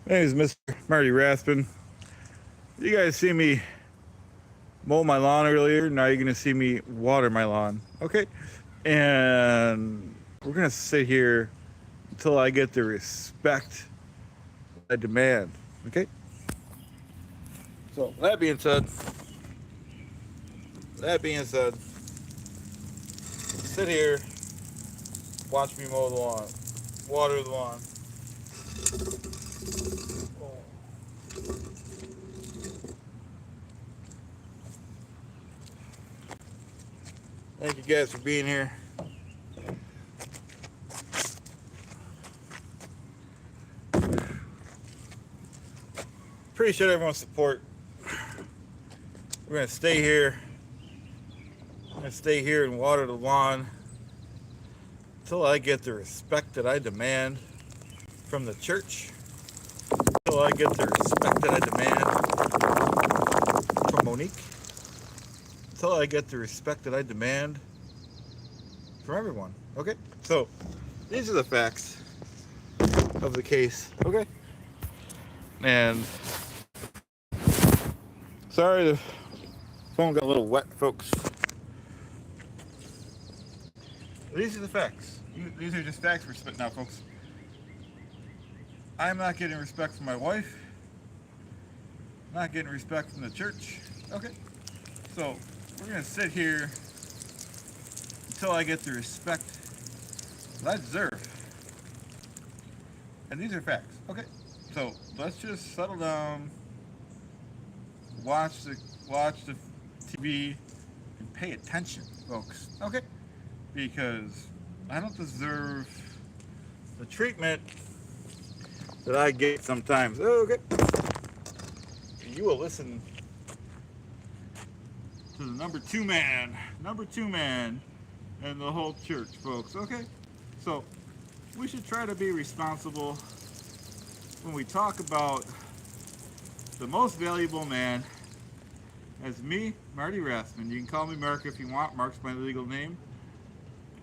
My name is Mr. Marty Rathbun. You guys see me mow my lawn earlier. Now you're going to see me water my lawn. Okay? And we're going to sit here until I get the respect I demand. Okay? So, that being said, sit here, watch me mow the lawn, water the lawn. Thank you guys for being here. Appreciate everyone's support. We're gonna stay here. I'm gonna stay here and water the lawn until I get the respect that I demand from the church. Until I get the respect that I demand from Monique. Until I get the respect that I demand from everyone. Okay? So, these are the facts of the case. Okay? And sorry the phone got a little wet, folks. These are the facts. These are just facts we're spitting out, folks. I'm not getting respect from my wife. Not getting respect from the church. Okay? So, we're going to sit here until I get the respect that I deserve. And these are facts. Okay? So, let's just settle down, watch the TV, and pay attention, folks. Okay? Because I don't deserve the treatment that I get sometimes. Okay? You will listen to the number two man in the whole church, folks. Okay? So, we should try to be responsible when we talk about the most valuable man as me, Marty Rathbun. You can call me Mark if you want. Mark's my legal name.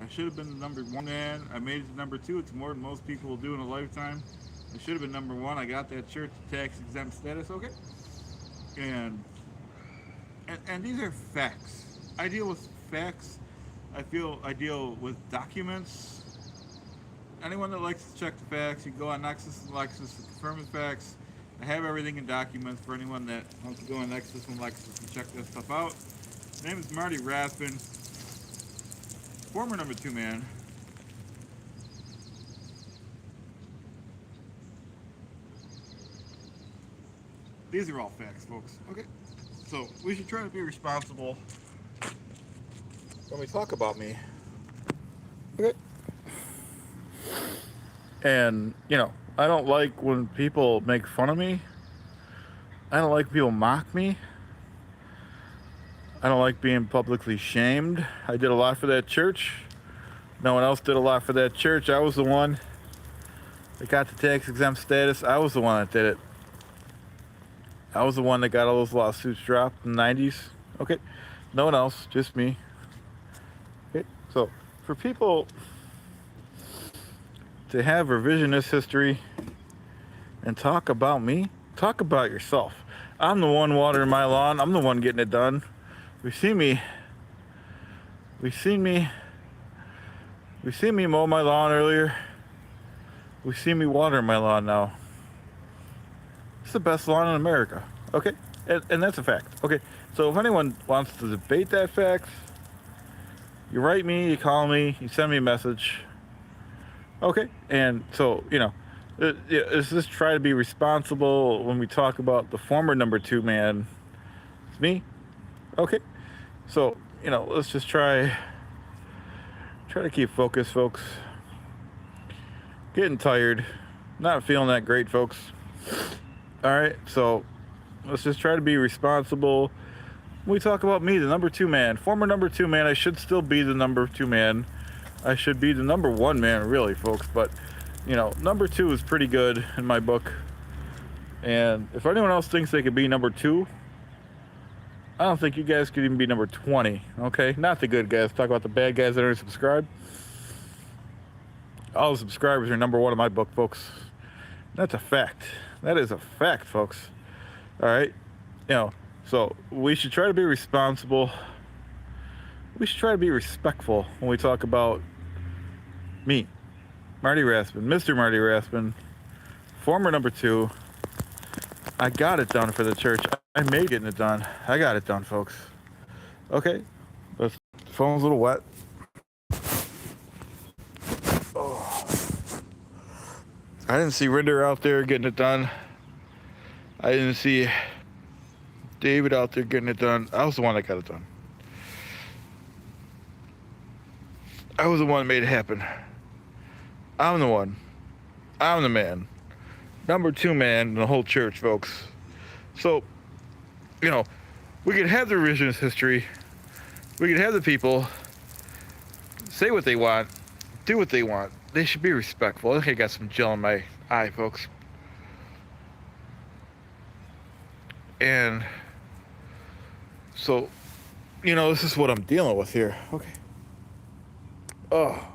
I should have been the number one man. I made it to number two. It's more than most people will do in a lifetime. I should have been number one. I got that church tax exempt status. Okay? And these are facts. I deal with facts. I deal with documents. Anyone that likes to check the facts, you can go on Nexus and Lexus to confirm the facts. I have everything in documents for anyone that wants to go on Nexus and Lexus and check this stuff out. My name is Marty Rathbun, former number two man. These are all facts, folks. Okay? So, we should try to be responsible when we talk about me. Okay? And, I don't like when people make fun of me. I don't like people mock me. I don't like being publicly shamed. I did a lot for that church. No one else did a lot for that church. I was the one that got the tax exempt status. I was the one that did it. I was the one that got all those lawsuits dropped in the 90s. Okay? No one else, just me. Okay? So, for people to have revisionist history and talk about me, talk about yourself. I'm the one watering my lawn. I'm the one getting it done. We've seen me mow my lawn earlier. We've seen me water my lawn now. It's the best lawn in America. Okay? And that's a fact. Okay? So if anyone wants to debate that fact, you write me, you call me, you send me a message. Okay? And so, let's just try to be responsible when we talk about the former number two man. It's me. Okay? So, let's just try to keep focused, folks. Getting tired. Not feeling that great, folks. All right? So, let's just try to be responsible. When we talk about me, the number two man, former number two man, I should still be the number two man. I should be the number one man, really, folks. But, number two is pretty good in my book. And if anyone else thinks they could be number two, I don't think you guys could even be number 20, okay? Not the good guys. Talk about the bad guys that aren't subscribed. All the subscribers are number one in my book, folks. That's a fact. That is a fact, folks. All right. So we should try to be responsible. We should try to be respectful when we talk about me, Marty Rathbun, Mr. Marty Rathbun, former number two. I got it done for the church. I made getting it done. I got it done, folks. Okay. The phone's a little wet. Oh. I didn't see Rinder out there getting it done. I didn't see David out there getting it done. I was the one that got it done. I was the one that made it happen. I'm the one. I'm the man. Number two man in the whole church, folks. So, we could have the revisionist history. We could have the people say what they want, do what they want. They should be respectful. I think I got some gel in my eye, folks. And so, this is what I'm dealing with here. Okay. Oh.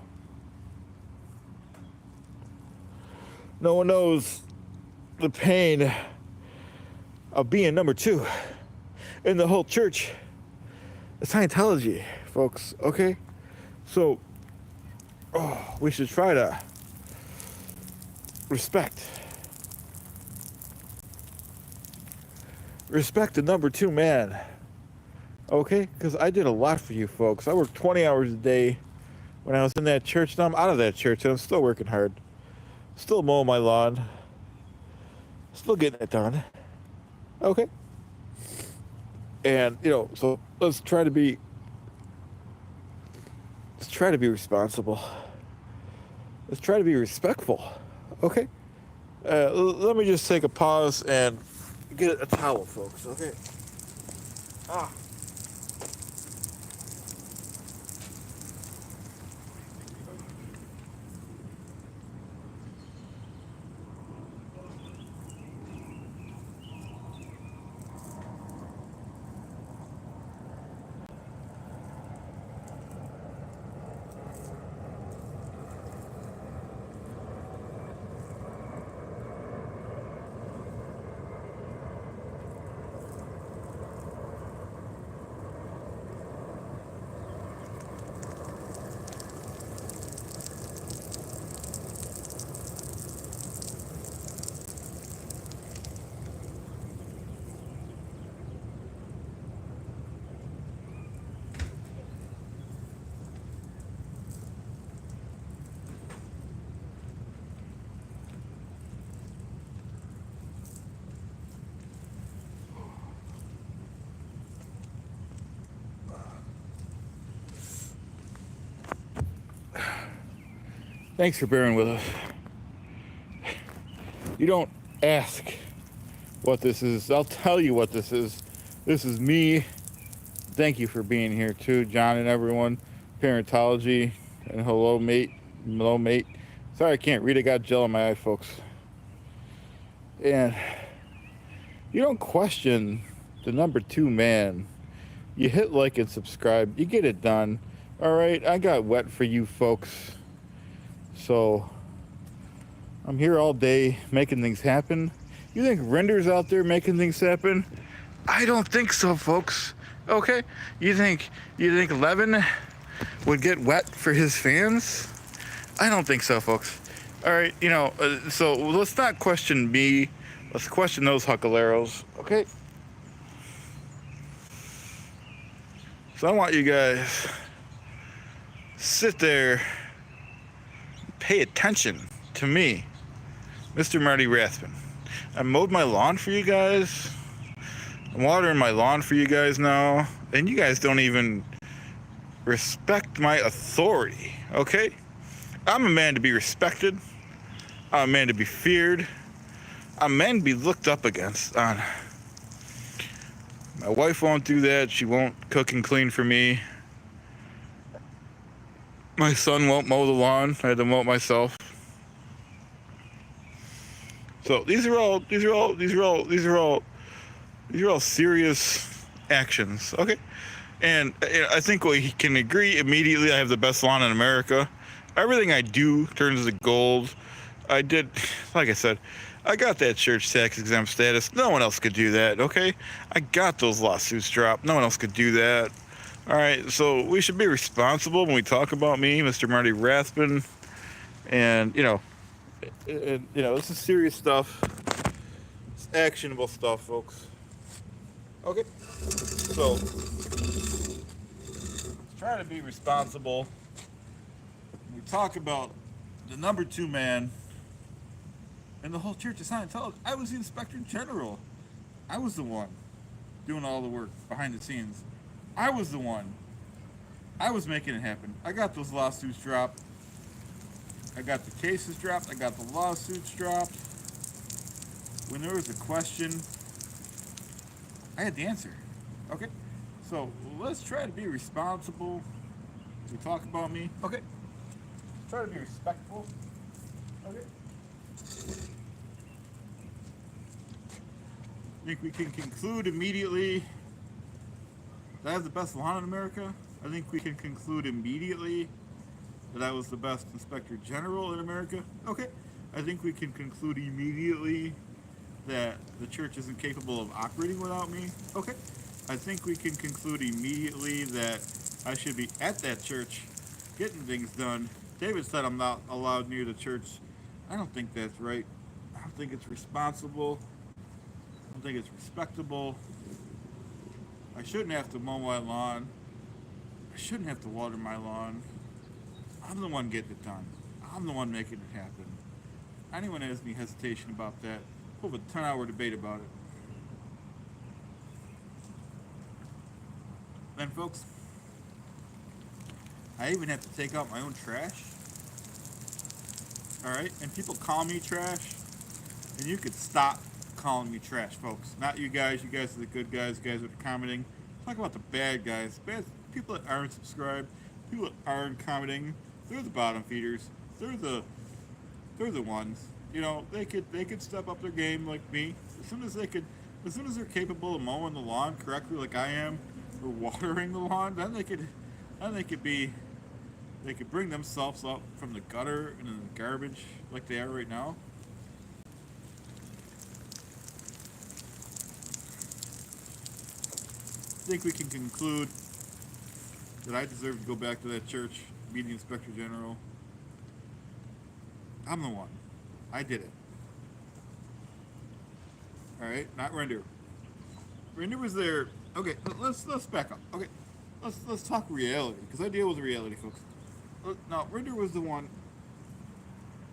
No one knows the pain of being number two in the whole church. Scientology, folks, okay? So, we should try to respect the number two man, okay? Because I did a lot for you folks. I worked 20 hours a day when I was in that church. Now I'm out of that church and I'm still working hard. Still mowing my lawn. Still getting it done. Okay? And, so let's try to be responsible. Let's try to be respectful. Okay? Let me just take a pause and get a towel, folks, okay? Ah. Thanks for bearing with us. You don't ask what this is. I'll tell you what this is. This is me. Thank you for being here too, John and everyone. Parentology and hello, mate. Hello, mate. Sorry I can't read. I got gel in my eye, folks. And you don't question the number two man. You hit like and subscribe. You get it done. All right, I got wet for you folks. So I'm here all day making things happen. You think Render's out there making things happen? I don't think so, folks. Okay? You think Levin would get wet for his fans? I don't think so, folks. All right, so let's not question me. Let's question those huckleros, okay? So I want you guys sit there, pay attention to me, Mr. Marty Rathbun. I mowed my lawn for you guys. I'm watering my lawn for you guys now, and you guys don't even respect my authority, okay? I'm a man to be respected. I'm a man to be feared. I'm a man to be looked up against. My wife won't do that. She won't cook and clean for me. My son won't mow the lawn. I had to mow it myself. So these are all serious actions, okay? And I think we can agree immediately. I have the best lawn in America. Everything I do turns to gold. Like I said, I got that church tax exempt status. No one else could do that, okay? I got those lawsuits dropped. No one else could do that. All right, so we should be responsible when we talk about me, Mr. Marty Rathbun, and this is serious stuff. It's actionable stuff, folks. Okay, so let's try to be responsible. We talk about the number two man in the whole Church of Scientology. I was the Inspector General. I was the one doing all the work behind the scenes. I was the one. I was making it happen. I got those lawsuits dropped. I got the cases dropped. I got the lawsuits dropped. When there was a question, I had the answer. Okay? So let's try to be responsible. We talk about me. Okay? Try to be respectful. Okay? I think we can conclude immediately that I have the best lawn in America. I think we can conclude immediately that I was the best Inspector General in America. Okay. I think we can conclude immediately that the church isn't capable of operating without me. Okay. I think we can conclude immediately that I should be at that church getting things done. David said I'm not allowed near the church. I don't think that's right. I don't think it's responsible. I don't think it's respectable. I shouldn't have to mow my lawn. I shouldn't have to water my lawn. I'm the one getting it done. I'm the one making it happen. Anyone has any hesitation about that, we'll have a 10-hour debate about it. Then, folks, I even have to take out my own trash. All right? And people call me trash. And you could stop calling me trash, folks. Not you guys. You guys are the good guys. You guys are commenting. Talk about the bad guys. Bad people that aren't subscribed. People that aren't commenting. They're the bottom feeders. They're the ones. You know, they could step up their game like me. As soon as they're capable of mowing the lawn correctly like I am, or watering the lawn, then they could bring themselves up from the gutter and the garbage like they are right now. I think we can conclude that I deserve to go back to that church, be the Inspector General. I'm the one. I did it. All right, not Render. Render was there. Okay, let's back up. Okay, let's talk reality, because I deal with reality, folks. Now, Render was the one.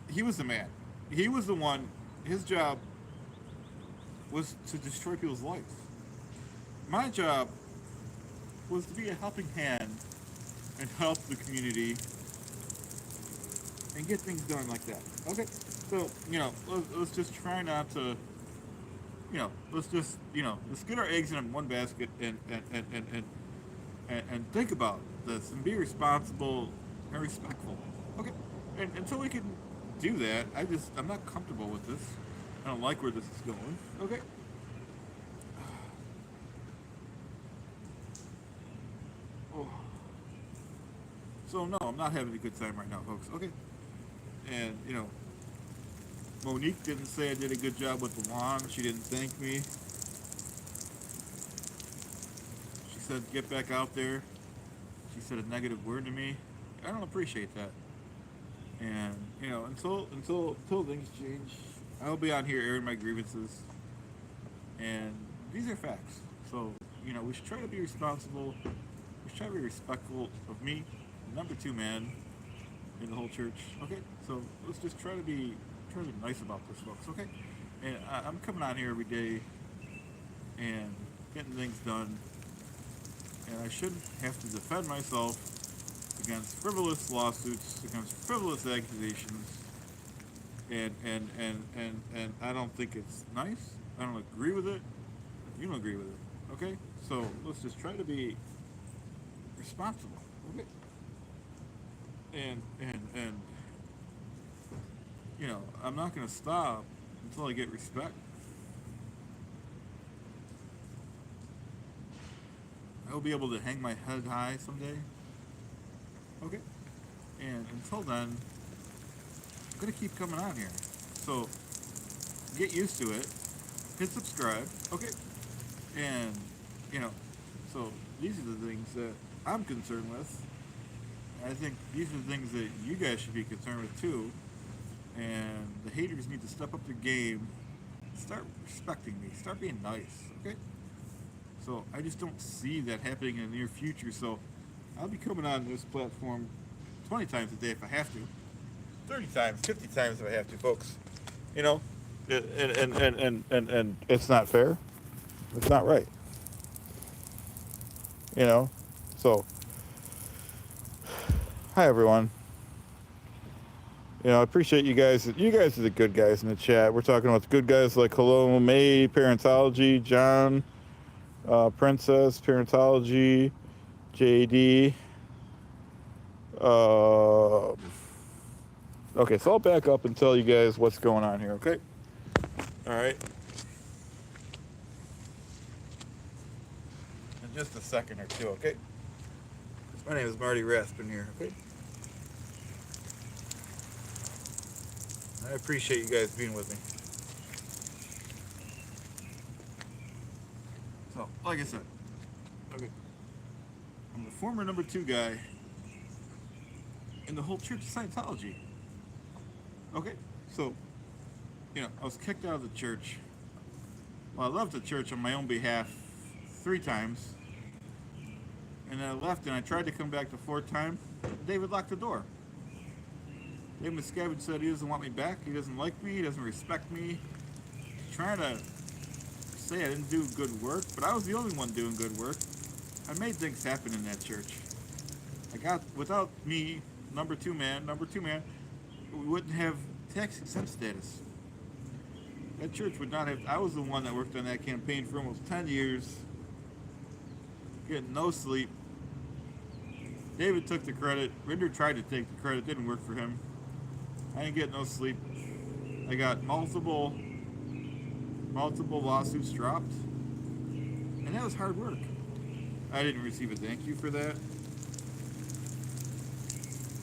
He was the man. He was the one. His job was to destroy people's lives. My job was to be a helping hand and help the community and get things done like that. Okay, so let's just try not to. Let's just let's get our eggs in one basket and think about this and be responsible and respectful. Okay, and until we can do that, I'm not comfortable with this. I don't like where this is going. Okay. Oh. So no, I'm not having a good time right now, folks. Okay. And Monique didn't say I did a good job with the lawn. She didn't thank me. She said, get back out there. She said a negative word to me. I don't appreciate that. And, until things change, I'll be on here airing my grievances. And these are facts. So, we should try to be responsible. We should try to be respectful of me, the number two man in the whole church. Okay? So, let's just try to be nice about this, folks, okay? And I'm coming on here every day and getting things done, and I shouldn't have to defend myself against frivolous lawsuits, against frivolous accusations, and I don't think it's nice. I don't agree with it. You don't agree with it, okay? So let's just try to be responsible, okay? And I'm not going to stop until I get respect. I will be able to hang my head high someday. Okay? And until then, I'm going to keep coming on here. So, get used to it. Hit subscribe. Okay. And, you know, so these are the things that I'm concerned with. I think these are the things that you guys should be concerned with too. And the haters need to step up their game. Start respecting me. Start being nice. Okay? So I just don't see that happening in the near future. So I'll be coming on this platform 20 times a day if I have to. 30 times, 50 times if I have to, folks. You know? And it's not fair. It's not right. You know? So, hi everyone. You know, I appreciate you guys. You guys are the good guys in the chat. We're talking about the good guys like Hello May, Parentology, John, Princess, Parentology, JD. Okay, so I'll back up and tell you guys what's going on here, okay? All right. In just a second or two, okay? My name is Marty Rathbun here, okay? I appreciate you guys being with me. So, like I said, okay, I'm the former number 2 guy in the whole Church of Scientology. Okay, so, you know, I was kicked out of the church. Well, I left the church on my own behalf 3 times. And then I left and I tried to come back the 4th time. David locked the door. David Miscavige said he doesn't want me back. He doesn't like me. He doesn't respect me. He's trying to say I didn't do good work, but I was the only one doing good work. I made things happen in that church. Without me, number two man, we wouldn't have tax exempt status. That church would not have. I was the one that worked on that campaign for almost 10 years, getting no sleep. David took the credit. Rinder tried to take the credit. Didn't work for him. I didn't get no sleep. I got multiple lawsuits dropped, and that was hard work. I didn't receive a thank you for that.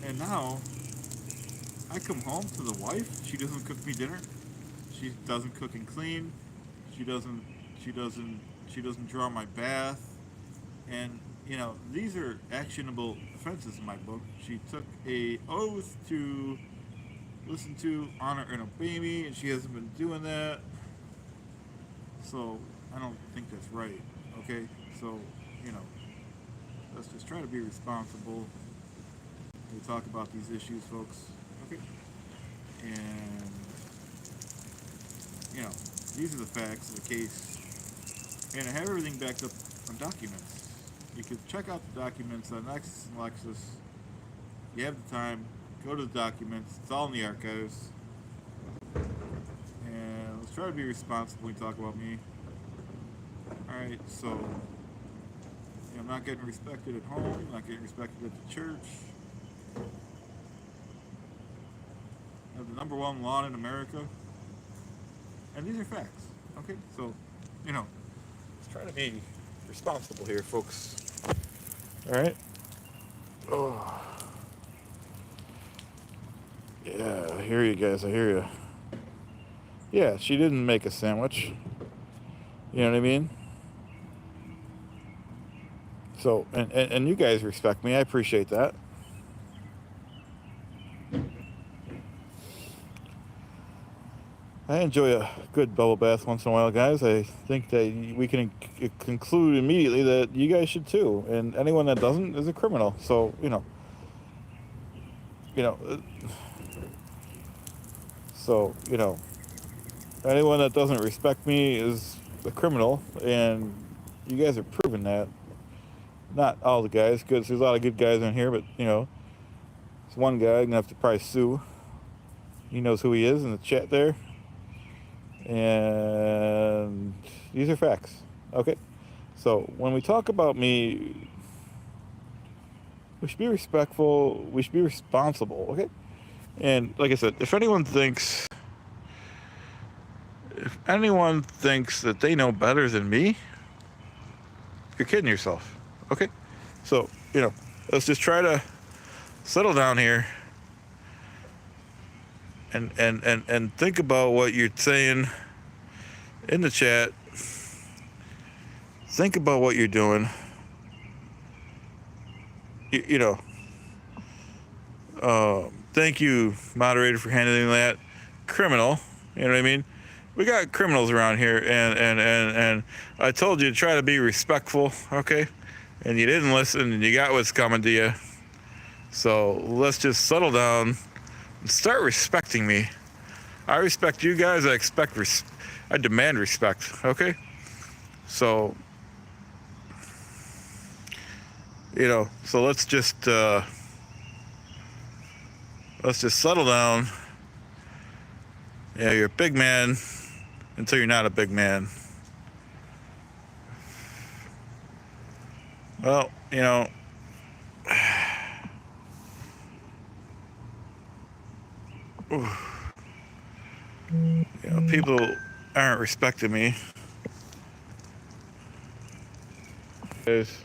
And now I come home to the wife. She doesn't cook me dinner. She doesn't cook and clean. She doesn't draw my bath. And you know, these are actionable offenses in my book. She took a oath to listen to, honor, and obey me, and she hasn't been doing that. So I don't think that's right. Okay, so you know, let's just try to be responsible. We talk about these issues, folks. Okay, and you know, these are the facts of the case, and I have everything backed up on documents. You can check out the documents on Nexus and Lexus. You have the time, go to the documents. It's all in the archives. And let's try to be responsible when we talk about me. Alright, so you know, I'm not getting respected at home, not getting respected at the church. I have the #1 lawn in America. And these are facts. Okay, so, you know, let's try to be responsible here, folks. All right. Oh. Yeah, I hear you guys. I hear you. Yeah, she didn't make a sandwich. You know what I mean? So, and you guys respect me. I appreciate that. I enjoy a good bubble bath once in a while, guys. I think that we can conclude immediately that you guys should too. And anyone that doesn't is a criminal. So, you know. So, you know, anyone that doesn't respect me is a criminal. And you guys are proving that. Not all the guys, because there's a lot of good guys in here, but, you know, it's one guy. I'm going to have to probably sue. He knows who he is in the chat there. And these are facts. Okay, so when we talk about me, we should be respectful, we should be responsible. Okay, and like I said, if anyone thinks that they know better than me, you're kidding yourself. Okay, so you know, let's just try to settle down here and think about what you're saying in the chat, think about what you're doing. You know, thank you, moderator, for handling that. Criminal, you know what I mean? We got criminals around here, and I told you to try to be respectful, okay? And you didn't listen, and you got what's coming to you. So let's just settle down and start respecting me. I respect you guys. I demand respect, okay? So, so let's just settle down. Yeah, you're a big man until you're not a big man. Well, people aren't respecting me. Guys,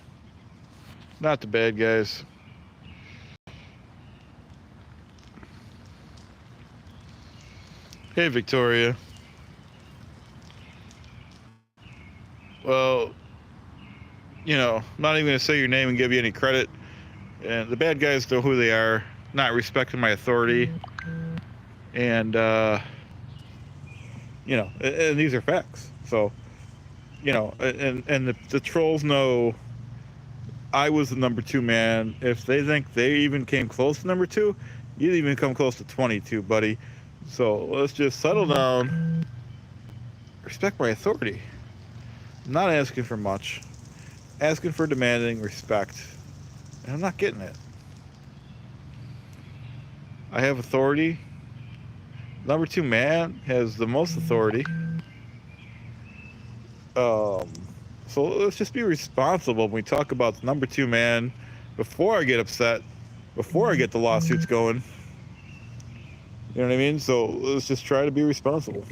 not the bad guys. Hey, Victoria. Well, I'm not even going to say your name and give you any credit. And the bad guys know who they are, not respecting my authority. And, and these are facts. So, and the trolls know I was the number 2 man. If they think they even came close to number 2, you didn't even come close to 22, buddy. So let's just settle down. Respect my authority. I'm not asking for much. Asking for demanding respect. And I'm not getting it. I have authority. Number 2 man has the most authority. So let's just be responsible when we talk about the number 2 man before I get upset, before I get the lawsuits going. You know what I mean? So let's just try to be responsible.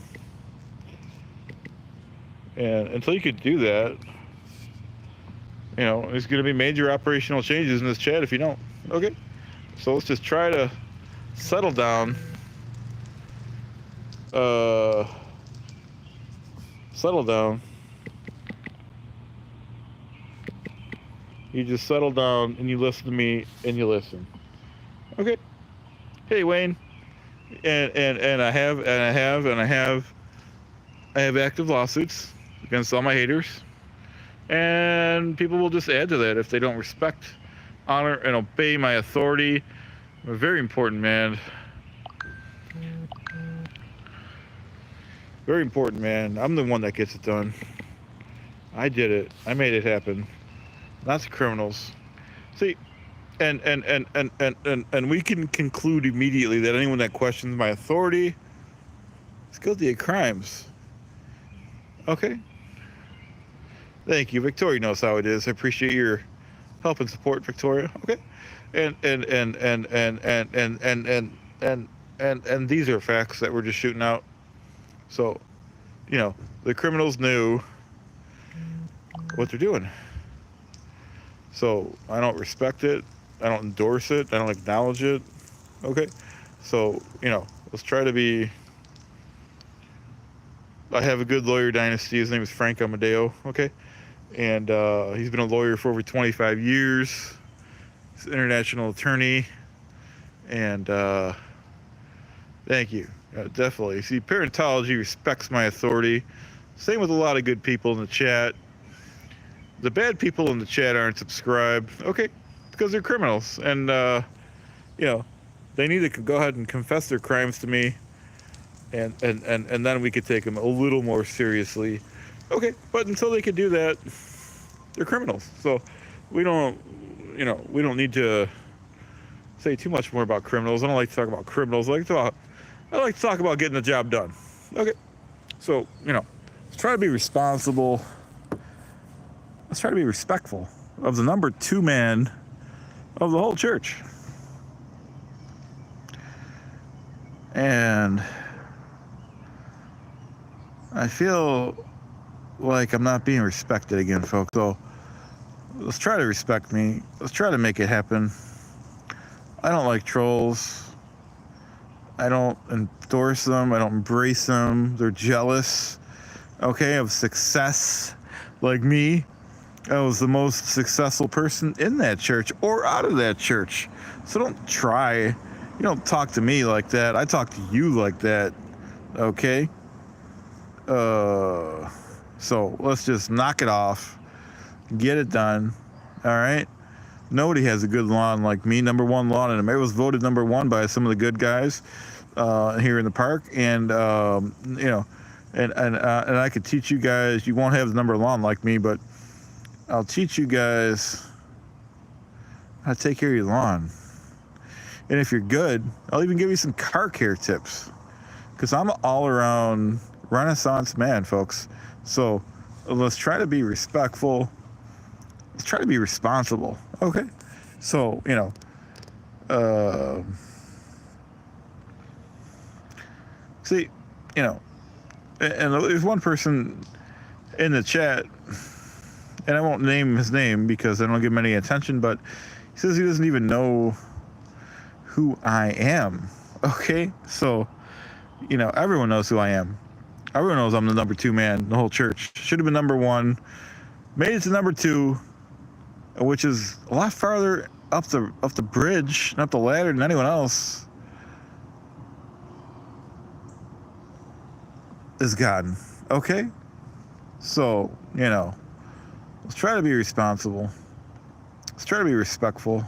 And until you can do that, there's going to be major operational changes in this chat if you don't. Okay? So let's just try to settle down. Settle down. You just settle down and you listen to me and you listen. Okay? Hey, Wayne. And I have active lawsuits against all my haters. And people will just add to that if they don't respect, honor, and obey my authority. I'm a very important man. Very important man. I'm the one that gets it done. I did it. I made it happen. Not the criminals. See, and we can conclude immediately that anyone that questions my authority is guilty of crimes. Okay? Thank you. Victoria knows how it is. I appreciate your help and support, Victoria. Okay? And these are facts that we're just shooting out. So, the criminals knew what they're doing. So I don't respect it. I don't endorse it. I don't acknowledge it. Okay? So, let's try to be... I have a good lawyer dynasty. His name is Frank Amadeo. Okay? And he's been a lawyer for over 25 years. He's an international attorney. And thank you. Definitely. See, parentology respects my authority. Same with a lot of good people in the chat. The bad people in the chat aren't subscribed. Okay, because they're criminals. And, they need to go ahead and confess their crimes to me. And then we could take them a little more seriously. Okay, but until they can do that, they're criminals. So we don't need to say too much more about criminals. I don't like to talk about criminals. I like to talk about getting the job done. Okay, so, let's try to be responsible. Let's try to be respectful of the number 2 man of the whole church. And I feel like I'm not being respected again, folks. So let's try to respect me. Let's try to make it happen. I don't like trolls. I don't endorse them. I don't embrace them. They're jealous. okay, of success like me. I was the most successful person in that church or out of that church. So don't try. You don't talk to me like that. I talk to you like that. Okay? So let's just knock it off. Get it done. All right? Nobody has a good lawn like me. Number one lawn in America. It was voted number one by some of the good guys here in the park. And, and I could teach you guys. You won't have the number lawn like me, but I'll teach you guys how to take care of your lawn. And if you're good, I'll even give you some car care tips. Because I'm an all-around Renaissance man, folks. So let's try to be respectful. Let's try to be responsible. Okay? So, see, and there's one person in the chat, and I won't name his name because I don't give him any attention, but he says he doesn't even know who I am. Okay? So, everyone knows who I am. Everyone knows I'm the number 2 man in the whole church. Should have been number 1. Made it to number 2, which is a lot farther up the bridge and up the ladder than anyone else has gotten. Okay? So, let's try to be responsible. Let's try to be respectful.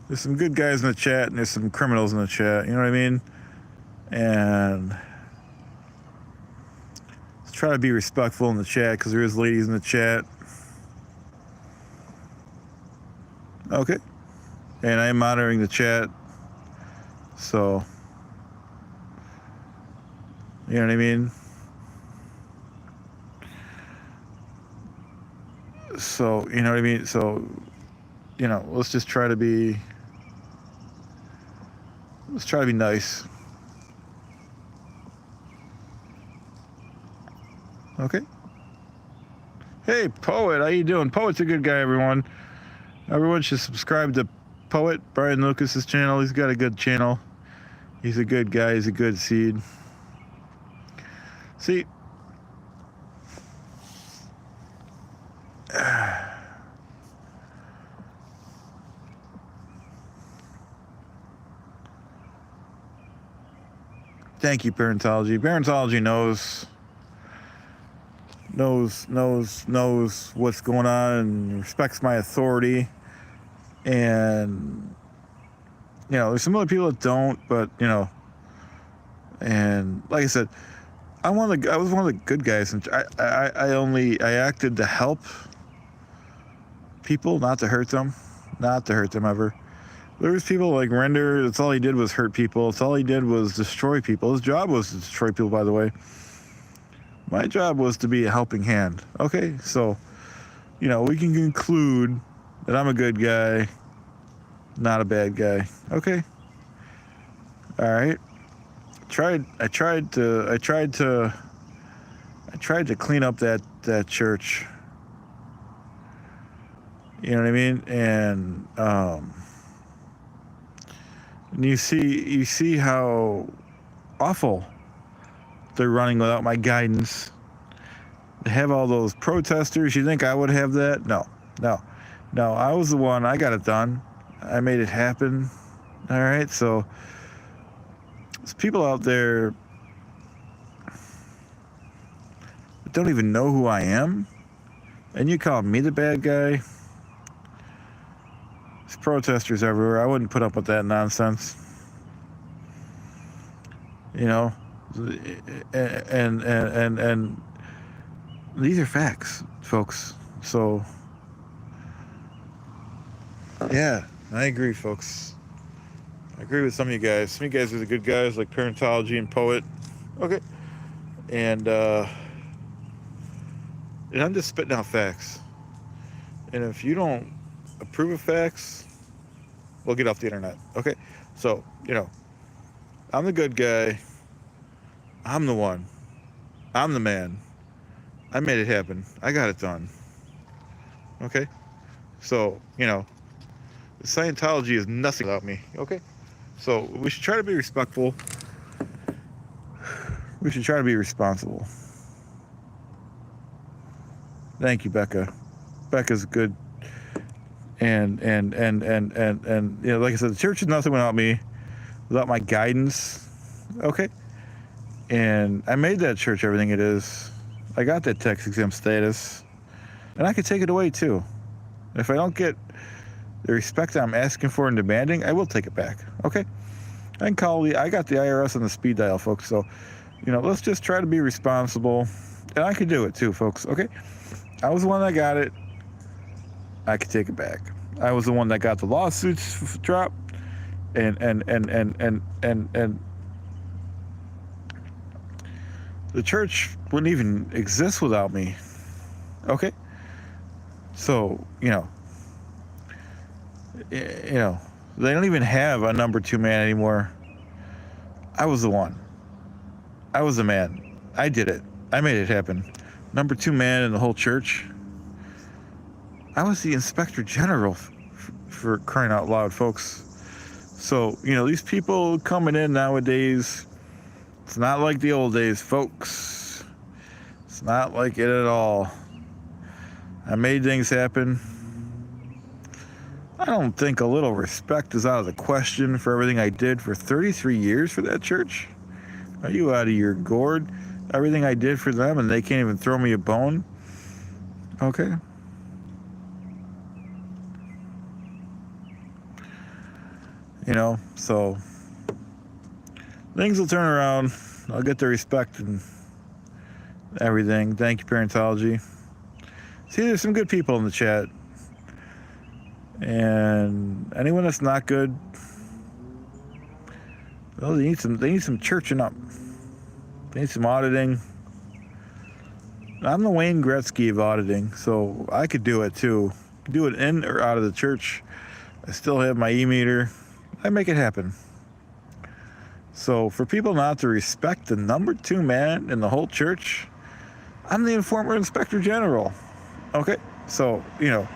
There's some good guys in the chat, and there's some criminals in the chat. You know what I mean? And let's try to be respectful in the chat, because there is ladies in the chat. Okay. And I am monitoring the chat. So, you know what I mean? So, you know what I mean? So, let's just try to be... Let's try to be nice. Okay. Hey, Poet, how you doing? Poet's a good guy, everyone. Everyone should subscribe to Poet, Brian Lucas's channel. He's got a good channel. He's a good guy. He's a good seed. See... Thank you, Parentology. Parentology knows what's going on and respects my authority. And, there's some other people that don't, but, and like I said, I was one of the good guys, and I acted to help people, not to hurt them ever. There was people like Render, that's all he did was hurt people. That's all he did was destroy people. His job was to destroy people, by the way. My job was to be a helping hand. Okay, so, we can conclude that I'm a good guy, not a bad guy. Okay? All right? I tried to clean up that church. You know what I mean? And you see how awful they're running without my guidance. They have all those protesters. You think I would have that? No. I was the one. I got it done. I made it happen. All right. So there's people out there that don't even know who I am, and you call me the bad guy. There's protesters everywhere. I wouldn't put up with that nonsense. And these are facts, folks. So, yeah, I agree, folks. I agree with some of you guys. Some of you guys are the good guys, like Parentology and Poet. Okay. And I'm just spitting out facts. And if you don't approve of facts, we'll get off the internet. Okay? So, I'm the good guy. I'm the one. I'm the man. I made it happen. I got it done. Okay? So, Scientology is nothing without me. Okay? So we should try to be respectful. We should try to be responsible. Thank you, Becca. Becca's good. And you know, like I said, the church is nothing without me, without my guidance. Okay. And I made that church everything it is. I got that tax exempt status. And I could take it away too. If I don't get the respect I'm asking for and demanding, I will take it back. Okay? I got the IRS on the speed dial, folks. So, you know, let's just try to be responsible. And I could do it too, folks. Okay? I was the one that got it. I could take it back. I was the one that got the lawsuits dropped. And the church wouldn't even exist without me. Okay? So, you know, they don't even have a number 2 man anymore. I was the one. I was the man. I did it. I made it happen. Number 2 man in the whole church. I was the inspector general for crying out loud, folks. So, you know, these people coming in nowadays, it's not like the old days, folks. It's not like it at all. I made things happen. I don't think a little respect is out of the question for everything I did for 33 years for that church. Are you out of your gourd? Everything I did for them and they can't even throw me a bone? Okay. You know, so things will turn around. I'll get the respect and everything. Thank you, Parentology. See, there's some good people in the chat. And anyone that's not good, well, they need some churching up. They need some auditing. I'm the Wayne Gretzky of auditing, so I could do it too. Do it in or out of the church. I still have my e-meter. I make it happen. So for people not to respect the number 2 man in the whole church, I'm the former inspector general. Okay? So, you know,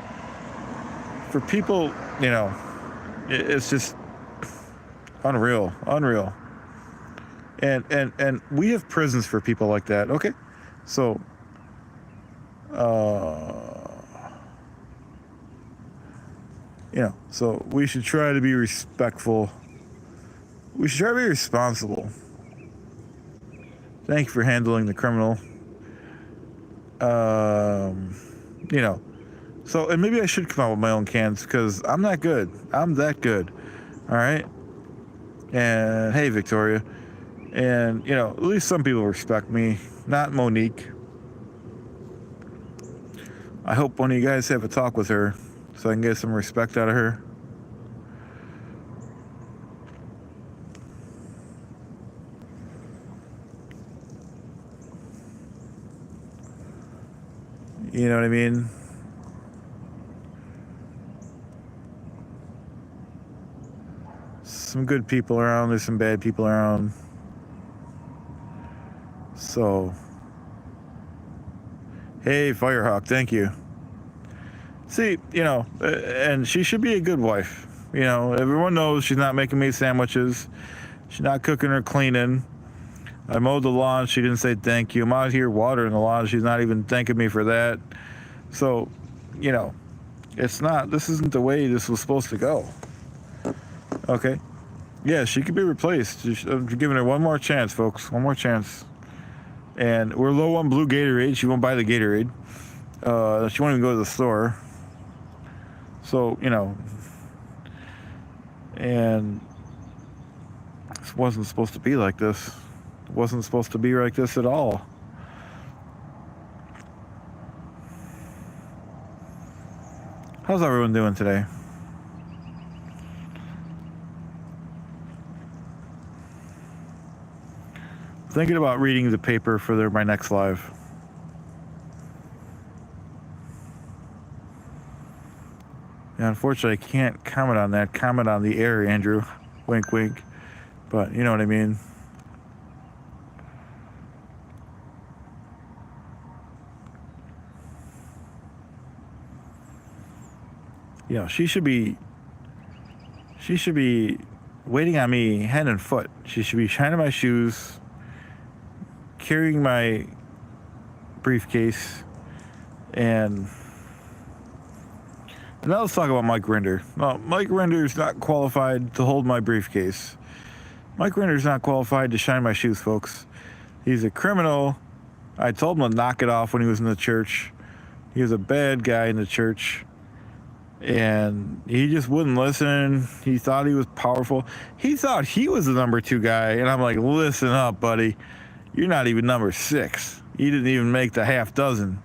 for people, you know, it's just unreal. And we have prisons for people like that. Okay? So, you know, so we should try to be respectful. We should try to be responsible. Thank you for handling the criminal. You know, so, and maybe I should come out with my own cans because I'm not good. I'm that good. All right. And hey, Victoria. And, you know, at least some people respect me, not Monique. I hope one of you guys have a talk with her so I can get some respect out of her. You know what I mean? Some good people around, there's some bad people around. So, hey, Firehawk, thank you. See, you know, and she should be a good wife. You know, everyone knows she's not making me sandwiches. She's not cooking or cleaning. I mowed the lawn. She didn't say thank you. I'm out here watering the lawn. She's not even thanking me for that. So, you know, this isn't the way this was supposed to go. Okay? Yeah, she could be replaced. I'm giving her one more chance, folks. One more chance. And we're low on blue Gatorade. She won't buy the Gatorade. She won't even go to the store. So, you know, and this wasn't supposed to be like this. It wasn't supposed to be like this at all. How's everyone doing today? Thinking about reading the paper for my next live. Yeah, unfortunately, I can't comment on that. Comment on the air, Andrew. Wink, wink. But you know what I mean. Yeah, she should be waiting on me hand and foot. She should be shining my shoes, carrying my briefcase, and now let's talk about Mike Rinder. Well, Mike Rinder is not qualified to hold my briefcase. Mike Rinder is not qualified to shine my shoes, folks. He's a criminal. I told him to knock it off when he was in the church. He was a bad guy in the church. And he just wouldn't listen. He thought he was powerful. He thought he was the number 2 guy. And I'm like, listen up, buddy. You're not even number 6. You didn't even make the half dozen.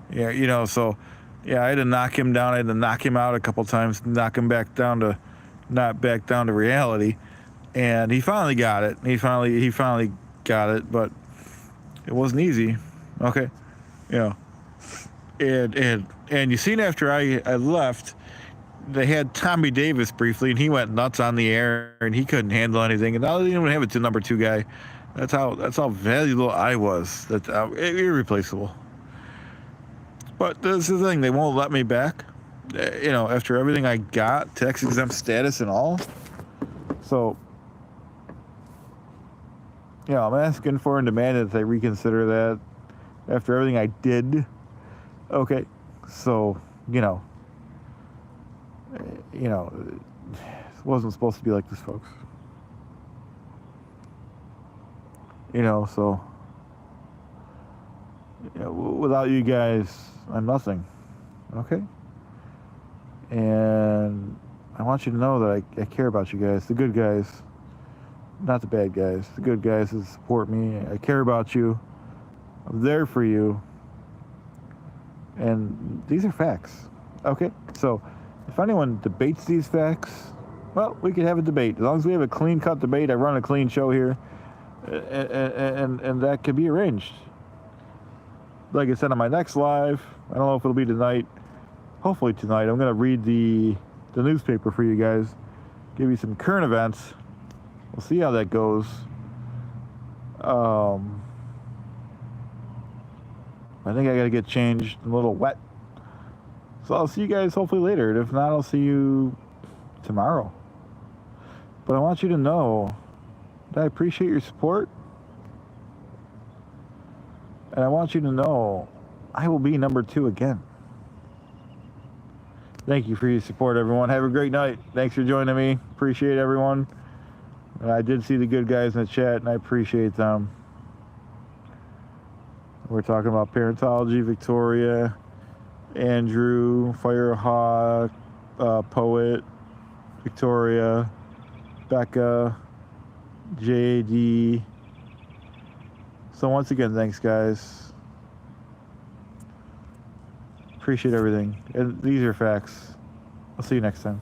Yeah, so yeah, I had to knock him down. I had to knock him out a couple times, knock him back down to reality. And he finally got it. He finally got it, but it wasn't easy. Okay. And you seen after I left, they had Tommy Davis briefly, and he went nuts on the air, and he couldn't handle anything. And now they didn't even have it to number 2 guy. That's how valuable I was. That's irreplaceable. But this is the thing, they won't let me back. After everything I got, tax exempt status and all. So, I'm asking for and demanding that they reconsider that after everything I did. Okay, so, it wasn't supposed to be like this, folks. So, without you guys, I'm nothing. Okay? And I want you to know that I care about you guys, the good guys, not the bad guys. The good guys that support me. I care about you. I'm there for you. And these are facts. Okay? So, if anyone debates these facts, well, we could have a debate. As long as we have a clean-cut debate, I run a clean show here, and that could be arranged. Like I said on my next live, I don't know if it'll be tonight. Hopefully tonight. I'm going to read the newspaper for you guys. Give you some current events. We'll see how that goes. I think I got to get changed. I'm a little wet. So I'll see you guys hopefully later. And if not, I'll see you tomorrow. But I want you to know that I appreciate your support. And I want you to know I will be number 2 again. Thank you for your support, everyone. Have a great night. Thanks for joining me. Appreciate everyone. And I did see the good guys in the chat, and I appreciate them. We're talking about Parentology, Victoria, Andrew, Firehawk, Poet, Victoria, Becca, JD. So once again, thanks, guys. Appreciate everything. And these are facts. I'll see you next time.